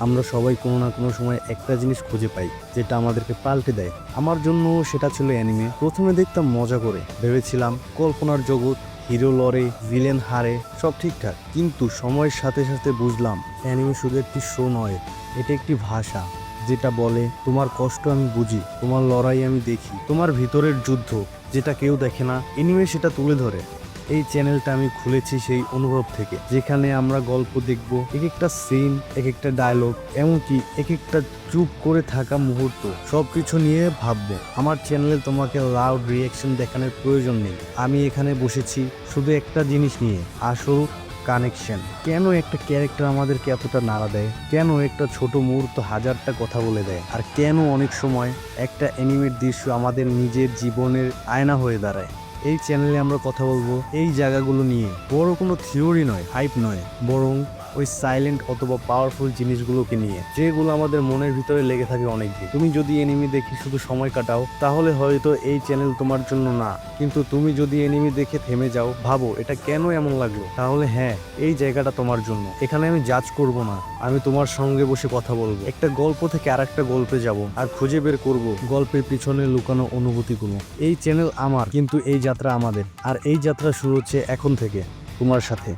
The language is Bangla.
আমরা সবাই কোনো না কোনো সময় একটা জিনিস খুঁজে পাই যেটা আমাদেরকে পাল্টে দেয়। আমার জন্য সেটা ছিল অ্যানিমে। প্রথমে দেখতাম মজা করে, ভেবেছিলাম কল্পনার জগৎ, হিরো লড়ে, ভিলেন হারে, সব ঠিকঠাক। কিন্তু সময়ের সাথে সাথে বুঝলাম অ্যানিমে শুধু একটি শো নয়, এটা একটি ভাষা যেটা বলে তোমার কষ্ট আমি বুঝি, তোমার লড়াই আমি দেখি, তোমার ভিতরের যুদ্ধ যেটা কেউ দেখে না, অ্যানিমে সেটা তুলে ধরে। এই চ্যানেলটা আমি খুলেছি সেই অনুভব থেকে, যেখানে আমরা গল্প দেখব, এক একটা সিন, এক একটা ডায়লগ, এমনকি এক একটা চুপ করে থাকা মুহূর্ত, সবকিছু নিয়ে ভাববো। আমার চ্যানেলে তোমাকে লাউড রিয়াকশন দেখানোর প্রয়োজন নেই। আমি এখানে বসেছি শুধু একটা জিনিস নিয়ে, আসল কানেকশন। কেন একটা ক্যারেক্টার আমাদেরকে এতটা নাড়া দেয়, কেন একটা ছোট মুহূর্ত হাজারটা কথা বলে দেয়, আর কেন অনেক সময় একটা অ্যানিমের দৃশ্য আমাদের নিজের জীবনের আয়না হয়ে দাঁড়ায়। এই চ্যানেলে আমরা কথা বলবো এই জায়গাগুলো নিয়ে। বড় কোনো থিওরি নয়, হাইপ নয়, বরং ওই সাইলেন্ট অথবা পাওয়ারফুল জিনিসগুলোকে নিয়ে, যেগুলো আমাদের মনের ভিতরে লেগে থাকে অনেকদিন। তুমি যদি এনিমি দেখে শুধু সময় কাটাও, তাহলে হয়তো এই চ্যানেল তোমার জন্য না। কিন্তু তুমি যদি এনিমি দেখে থেমে যাও, ভাবো এটা কেন এমন লাগলো, তাহলে হ্যাঁ, এই জায়গাটা তোমার জন্য। এখানে আমি জাজ করব না, আমি তোমার সঙ্গে বসে কথা বলবো। একটা গল্প থেকে আর একটা গল্পে যাব, আর খুঁজে বের করব গল্পের পিছনে লুকানো অনুভূতিগুলো। এই চ্যানেল আমার, কিন্তু এই যাত্রা আমাদের। আর এই যাত্রা শুরু হচ্ছে এখন থেকে, তোমার সাথে।